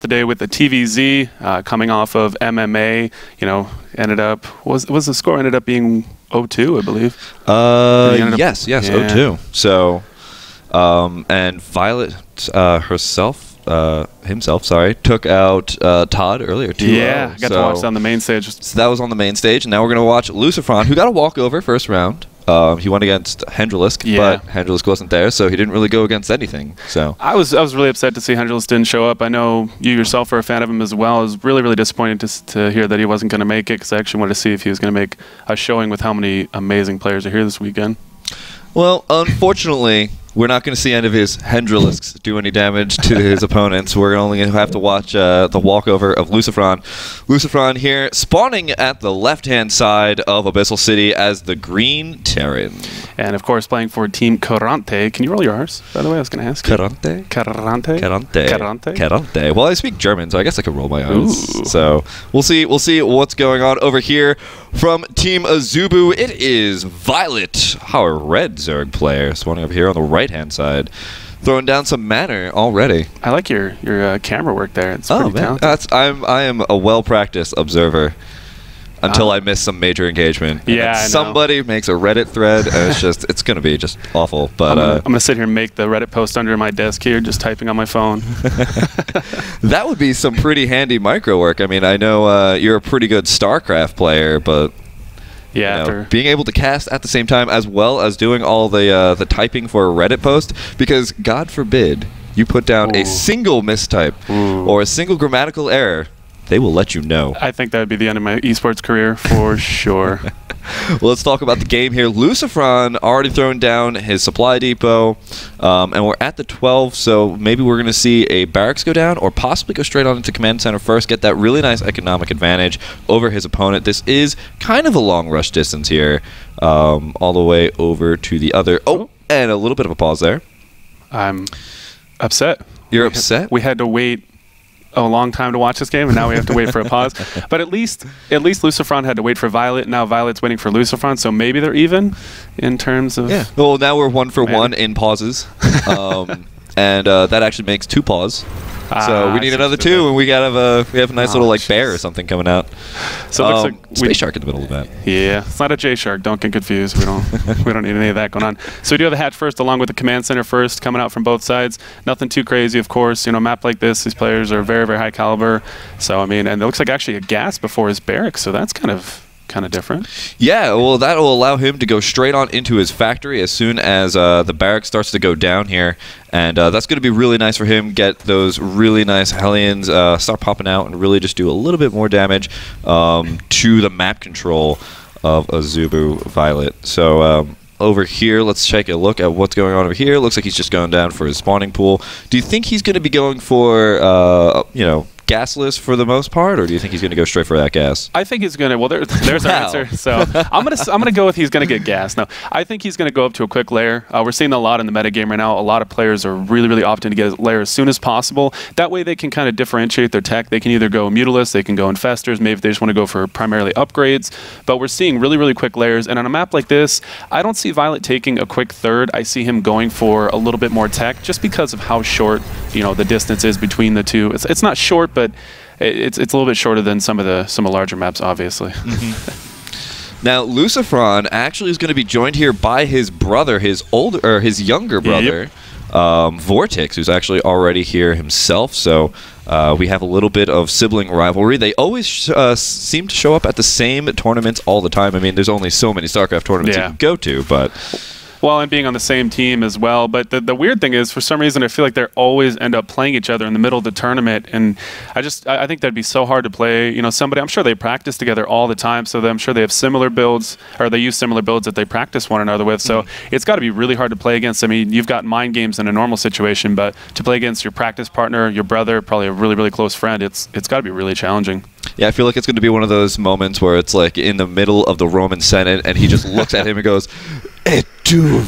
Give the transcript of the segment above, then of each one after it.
the day with the TVZ coming off of MMA. You know, ended up was the score ended up being 0-2, I believe. Yes, yeah. 0-2. So, and viOLet himself, took out Todd earlier 2-0. Yeah, I got to watch that on the main stage. So that was on the main stage, and now we're going to watch LucifroN, who got a walkover first round. He went against Hendrilisk, but Hendrilisk wasn't there, so he didn't really go against anything. So I was really upset to see Hendrilisk didn't show up. I know you yourself are a fan of him as well. I was really disappointed to hear that he wasn't going to make it, because I actually wanted to see if he was going to make a showing with how many amazing players are here this weekend. Well, unfortunately, we're not going to see any of his Hendrilisks do any damage to his opponents. We're only going to have to watch the walkover of LucifroN. LucifroN here, spawning at the left-hand side of Abyssal City as the Green Terran. And, of course, playing for Team Carante. Can you roll your R's, by the way? I was going to ask you. Carante? Carante? Carante. Carante? Carante. Well, I speak German, so I guess I could roll my R's. Ooh. So we'll see what's going on over here from Team Azubu. It is viOLet, our red Zerg player, spawning over here on the right-hand side, throwing down some mana already. I like your camera work there. It's pretty talented. I am a well-practiced observer until I miss some major engagement. Yeah, somebody makes a Reddit thread, and it's going to be just awful. But I'm going to sit here and make the Reddit post under my desk here, just typing on my phone. That would be some pretty handy micro work. I mean, I know you're a pretty good StarCraft player, but yeah, being able to cast at the same time as well as doing all the typing for a Reddit post, because God forbid you put down a single mistype or a single grammatical error, they will let you know. I think that would be the end of my esports career for sure. Well, let's talk about the game here. LucifroN already thrown down his supply depot, and we're at the 12, so maybe we're going to see a barracks go down or possibly go straight on into command center first, get that really nice economic advantage over his opponent. This is kind of a long rush distance here, all the way over to the other. Oh, and a little bit of a pause there. I'm upset. You're upset? We had to wait a long time to watch this game, and now we have to wait for a pause. But at least LucifroN had to wait for viOLet. Now viOLet's waiting for LucifroN, so maybe they're even in terms of. Yeah. Well, now we're 1 for 1 in pauses, and that actually makes 2 pause. So we need another 2, and we have a nice little bear or something coming out. So it looks like Space Shark in the middle of that. Yeah, it's not a J Shark. Don't get confused. We don't need any of that going on. So we do have the hatch first, along with the command center first, coming out from both sides. Nothing too crazy, of course. You know, a map like this, these players are very high caliber. So I mean, and it looks like actually a gas before his barracks. So that's kind of different. Yeah, well, that will allow him to go straight on into his factory as soon as the barracks starts to go down here, and that's going to be really nice for him. Get those really nice Hellions start popping out and really just do a little bit more damage to the map control of Azubu viOLet. So over here, let's take a look at what's going on over here. Looks like he's just going down for his spawning pool. Do you think he's going to be going for gasless for the most part, or do you think he's going to go straight for that gas? I think he's going to. Well, there's our answer. So I'm gonna go with he's going to get gas. No, I think he's going to go up to a quick layer. We're seeing a lot in the metagame right now. A lot of players are really opting to get a layer as soon as possible. That way they can kind of differentiate their tech. They can either go Mutalisks, they can go Infestors, maybe if they just want to go for primarily upgrades. But we're seeing really quick layers. And on a map like this, I don't see viOLet taking a quick third. I see him going for a little bit more tech, just because of how short the distance is between the two. It's not short, but it's a little bit shorter than some of larger maps, obviously. Now, LucifroN actually is going to be joined here by his brother, his younger brother, Vortex, who's actually already here himself. So we have a little bit of sibling rivalry. They always seem to show up at the same tournaments all the time. I mean, there's only so many StarCraft tournaments you can go to, but. Well, and being on the same team as well. But the weird thing is, for some reason, I feel like they always end up playing each other in the middle of the tournament. And I think that'd be so hard to play. Somebody, I'm sure they practice together all the time, so I'm sure they have similar builds, or they use similar builds that they practice one another with. So it's got to be really hard to play against. I mean, you've got mind games in a normal situation, but to play against your practice partner, your brother, probably a really close friend, it's got to be really challenging. Yeah, I feel like it's going to be one of those moments where it's like in the middle of the Roman Senate, and he just looks at him and goes, "Et tu?"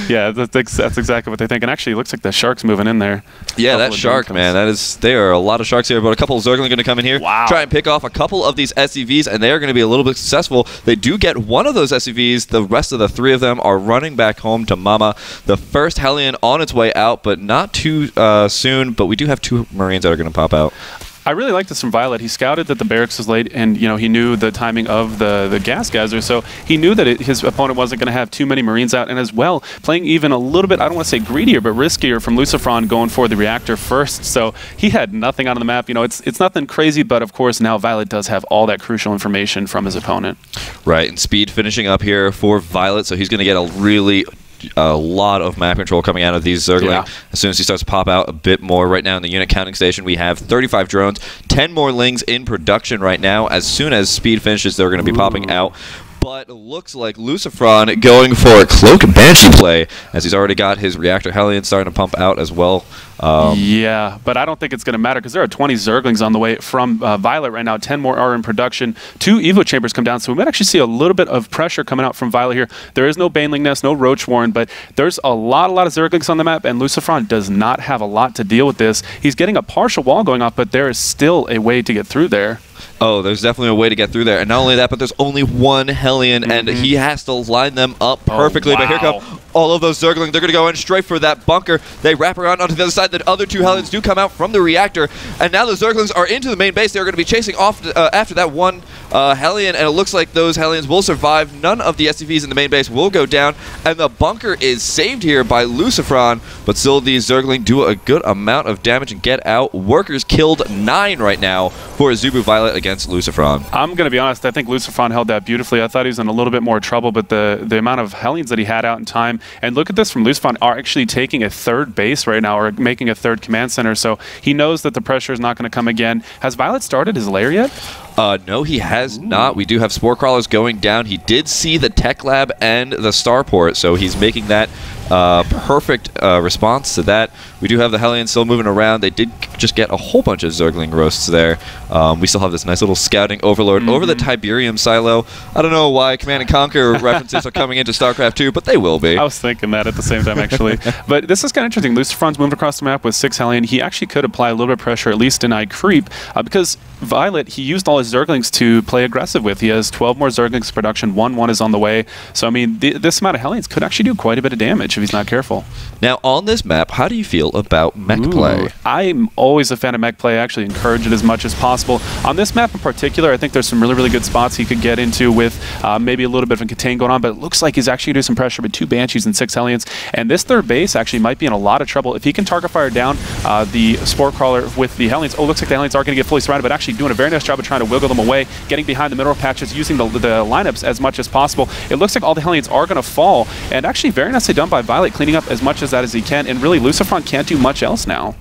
Yeah, that's exactly what they think. And actually, it looks like the shark's moving in there. Yeah, that shark, man. There are a lot of sharks here, but a couple of Zergling going to come in here, try and pick off a couple of these SCVs, and they are going to be a little bit successful. They do get one of those SCVs. The rest of the 3 of them are running back home to Mama. The first Hellion on its way out, but not too soon. But we do have 2 Marines that are going to pop out. I really like this from viOLet. He scouted that the barracks was late, and he knew the timing of the gas geyser, so he knew that his opponent wasn't going to have too many Marines out, and as well, playing even a little bit, I don't want to say greedier, but riskier from LucifroN going for the reactor first, so he had nothing on the map. It's nothing crazy, but of course now viOLet does have all that crucial information from his opponent. Right, and speed finishing up here for viOLet, so he's going to get a lot of map control coming out of these Zergling as soon as he starts to pop out a bit more. Right now in the unit counting station, we have 35 drones, 10 more Lings in production right now. As soon as speed finishes, they're going to be popping out. But it looks like LucifroN going for a Cloak Banshee play, as he's already got his Reactor Hellion starting to pump out as well. Yeah, but I don't think it's going to matter because there are 20 Zerglings on the way from viOLet right now. 10 more are in production. 2 Evo Chambers come down, so we might actually see a little bit of pressure coming out from viOLet here. There is no Baneling Nest, no Roach Warren, but there's a lot of Zerglings on the map, and LucifroN does not have a lot to deal with this. He's getting a partial wall going off, but there is still a way to get through there. Oh, there's definitely a way to get through there. And not only that, but there's only 1 Hellion, and he has to line them up perfectly. But here come all of those Zergling. They're going to go in straight for that bunker. They wrap around onto the other side. The other 2 Hellions do come out from the reactor. And now the Zerglings are into the main base. They're going to be chasing off after that 1 Hellion. And it looks like those Hellions will survive. None of the SCVs in the main base will go down. And the bunker is saved here by LucifroN. But still, these Zergling do a good amount of damage and get out. Workers killed 9 right now for Azubu viOLet against LucifroN. I'm going to be honest, I think LucifroN held that beautifully. I thought he was in a little bit more trouble, but the amount of Hellions that he had out in time, and look at this from LucifroN, are actually taking a 3rd base right now, or making a 3rd command center, so he knows that the pressure is not going to come again. Has viOLet started his lair yet? No, he has not. We do have Spore Crawlers going down. He did see the Tech Lab and the Starport, so he's making that perfect response to that. We do have the Hellions still moving around. They did just get a whole bunch of Zergling roasts there. We still have this nice little scouting overlord over the Tiberium silo. I don't know why Command & Conquer references are coming into StarCraft 2, but they will be. I was thinking that at the same time, actually. But this is kind of interesting. LucifroN's moved across the map with 6 Hellion. He actually could apply a little bit of pressure, at least deny creep, because viOLet, he used all his Zerglings to play aggressive with. He has 12 more Zerglings in production. 1 is on the way. So, I mean, this amount of Hellions could actually do quite a bit of damage if he's not careful. Now, on this map, how do you feel about mech play? I'm always a fan of mech play. I actually encourage it as much as possible. On this map in particular, I think there's some really, really good spots he could get into with maybe a little bit of a contain going on, but it looks like he's actually doing some pressure with 2 Banshees and 6 Hellions. And this 3rd base actually might be in a lot of trouble. If he can target fire down the Spore Crawler with the Hellions, oh, looks like the Hellions are going to get fully surrounded, but actually doing a very nice job of trying to wiggle them away, getting behind the mineral patches, using the lineups as much as possible. It looks like all the Hellions are going to fall, and actually very nicely done by viOLet, cleaning up as much as that as he can, and really LucifroN can't do much else now.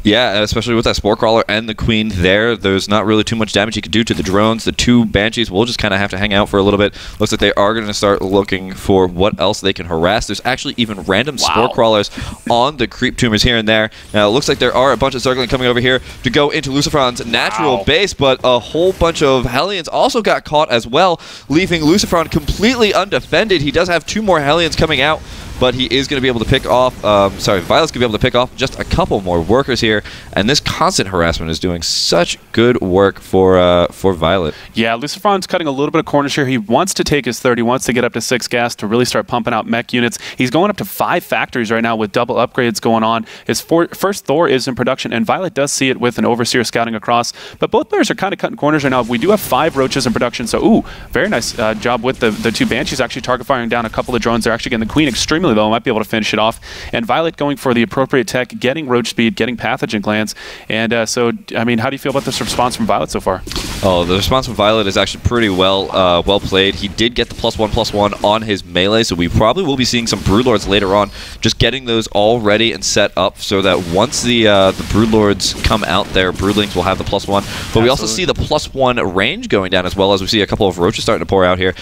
Yeah, especially with that Spore Crawler and the Queen there, there's not really too much damage he can do to the drones. The 2 Banshees will just kind of have to hang out for a little bit. Looks like they are going to start looking for what else they can harass. There's actually even random Spore Crawlers on the creep tumors here and there. Now, it looks like there are a bunch of Zergling coming over here to go into LucifroN's natural base, but a whole bunch of Hellions also got caught as well, leaving LucifroN completely undefended. He does have 2 more Hellions coming out, but he is going to be able to pick off, viOLet's going to be able to pick off just a couple more workers here, and this constant harassment is doing such good work for viOLet. Yeah, LucifroN's cutting a little bit of corners here. He wants to take his 30, wants to get up to 6 gas to really start pumping out mech units. He's going up to 5 factories right now with double upgrades going on. His first Thor is in production, and viOLet does see it with an Overseer scouting across, but both players are kind of cutting corners right now. We do have 5 Roaches in production, so ooh, very nice job with the 2 Banshees actually target firing down a couple of drones. They're actually getting the Queen extremely low, might be able to finish it off, and viOLet going for the appropriate tech, getting Roach speed, getting pathogen glands, and so, I mean, how do you feel about this response from viOLet so far? Oh, the response from viOLet is actually pretty well played. He did get the +1/+1 on his melee, so we probably will be seeing some Broodlords later on, just getting those all ready and set up so that once the Broodlords come out there, Broodlings will have the +1. But we also see the +1 range going down, as well as we see a couple of Roaches starting to pour out here.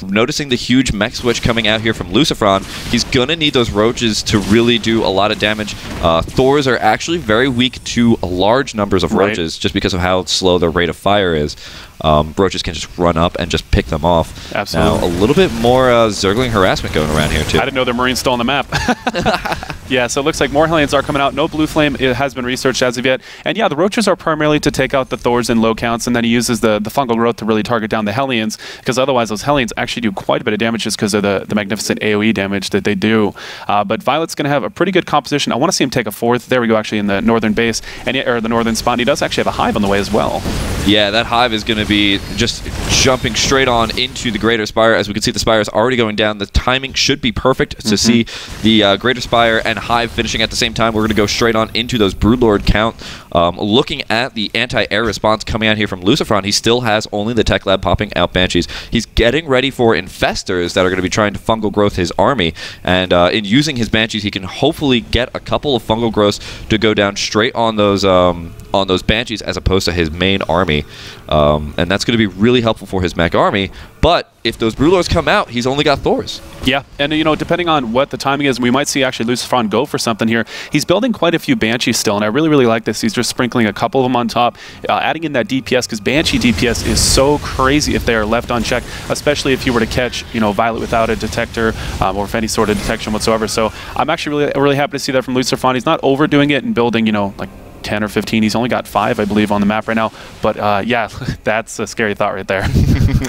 Noticing the huge mech switch coming out here from LucifroN, he's going to need those Roaches to really do a lot of damage. Thors are actually very weak to large numbers of Roaches, just because of how slow their rate of fire is. Roaches can just run up and just pick them off. Absolutely. Now, a little bit more Zergling harassment going around here, too. I didn't know the Marine's still on the map. Yeah, so it looks like more Hellions are coming out. No Blue Flame has been researched as of yet. And yeah, the Roaches are primarily to take out the Thors in low counts, and then he uses the fungal growth to really target down the Hellions, because otherwise those Hellions actually do quite a bit of damage just because of the magnificent AoE damage that they do. But Violet's going to have a pretty good composition. I want to see him take a 4th. There we go, actually, in the northern base, or the northern spot. And he does actually have a Hive on the way as well. Yeah, that Hive is going to be just jumping straight on into the Greater Spire. As we can see, the Spire is already going down. The timing should be perfect to see the Greater Spire and Hive finishing at the same time. We're going to go straight on into those Broodlord count. Looking at the anti-air response coming out here from LucifroN, he still has only the Tech Lab popping out Banshees. He's getting ready for Infestors that are going to be trying to fungal growth his army. And in using his Banshees, he can hopefully get a couple of fungal growths to go down straight on those Banshees as opposed to his main army. And that's going to be really helpful for his mech army. But if those Broodlords come out, he's only got Thors. Yeah, and you know, depending on what the timing is, we might see actually LucifroN go for something here. He's building quite a few Banshees still, and I really, really like this. He's just sprinkling a couple of them on top, adding in that DPS, because Banshee DPS is so crazy if they are left unchecked, especially if you were to catch, you know, Violet without a detector or if any sort of detection whatsoever. So I'm actually really happy to see that from LucifroN. He's not overdoing it and building, you know, like 10 or 15. He's only got 5, I believe, on the map right now. But yeah, that's a scary thought right there.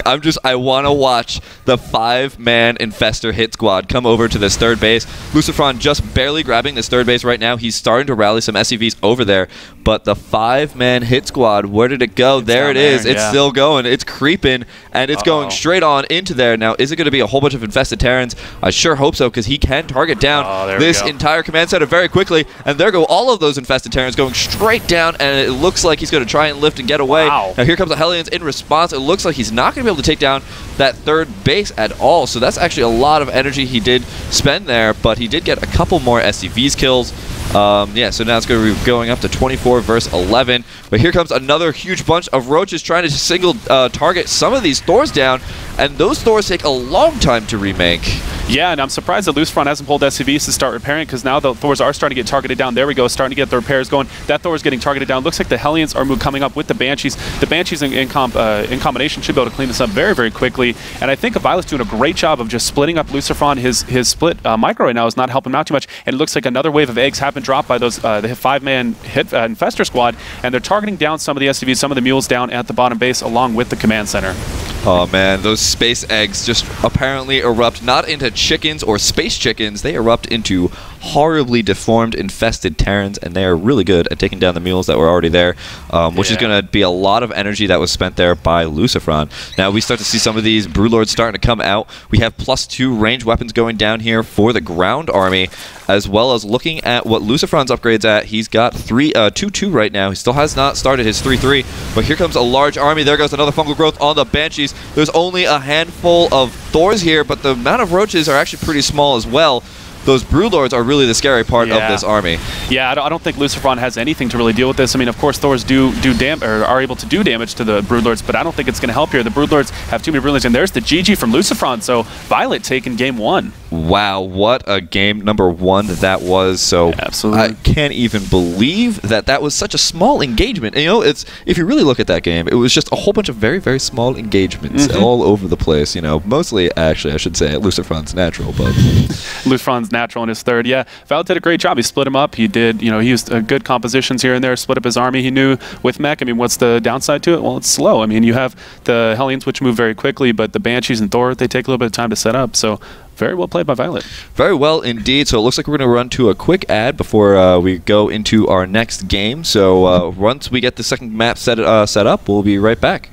I want to watch the 5-man Infestor hit squad come over to this third base. LucifroN just barely grabbing this third base right now. He's starting to rally some SCVs over there. But the 5-man hit squad, where did it go? There it is. It's still going. It's creeping, and it's going straight on into there. Now, is it going to be a whole bunch of infested Terrans? I sure hope so, because he can target down this entire command center very quickly. And there go all of those infested Terrans going straight down, and it looks like he's going to try and lift and get away. Now, here comes the Hellions in response. It looks like he's not going to be able to take down that third base at all. So that's actually a lot of energy he did spend there, but he did get a couple more SCVs kills. Yeah, so now it's going to be going up to 24 versus 11. But here comes another huge bunch of Roaches trying to single target some of these Thors down, and those Thors take a long time to remake. Yeah, and I'm surprised that LucifroN hasn't pulled SCVs to start repairing, because now the Thors are starting to get targeted down. There we go, starting to get the repairs going. That Thor is getting targeted down. Looks like the Hellions are coming up with the Banshees. The Banshees in combination should be able to clean this up very, very quickly. And I think Violet's doing a great job of just splitting up LucifroN. His split micro right now is not helping him out too much. And it looks like another wave of eggs have been dropped by those the 5-man hit Infestor squad, and they're targeting down some of the SCVs, some of the mules down at the bottom base, along with the command center. Oh man, those space eggs just apparently erupt not into chickens or space chickens, they erupt into horribly deformed, infested Terrans, and they are really good at taking down the mules that were already there, which is going to be a lot of energy that was spent there by LucifroN. Now we start to see some of these Broodlords starting to come out. We have +2 range weapons going down here for the ground army, as well as looking at what LucifroN's upgrades at. He's got 2-2 right now. He still has not started his 3-3, but here comes a large army. There goes another fungal growth on the Banshees. There's only a handful of Thors here, but the amount of Roaches are actually pretty small as well. Those Broodlords are really the scary part of this army. Yeah, I don't think LucifroN has anything to really deal with this. I mean, of course, Thors are able to do damage to the Broodlords, but I don't think it's going to help here. The Broodlords have too many Broodlords, and there's the GG from LucifroN. So Violet taking game 1. Wow, what a game number 1 that was. So absolutely, I can't even believe that that was such a small engagement. And, you know, it's if you really look at that game, it was just a whole bunch of very, very small engagements all over the place. You know, mostly, actually, I should say, LucifroN's natural, but LucifroN's natural in his third. Yeah, Violet did a great job. He split him up. He did, you know, he used good compositions here and there, split up his army. He knew with mech, I mean, what's the downside to it? Well, it's slow. I mean, you have the Hellions, which move very quickly, but the Banshees and Thor, they take a little bit of time to set up. So very well played by Violet. Very well indeed. So it looks like we're going to run to a quick ad before we go into our next game. So once we get the second map set up, we'll be right back.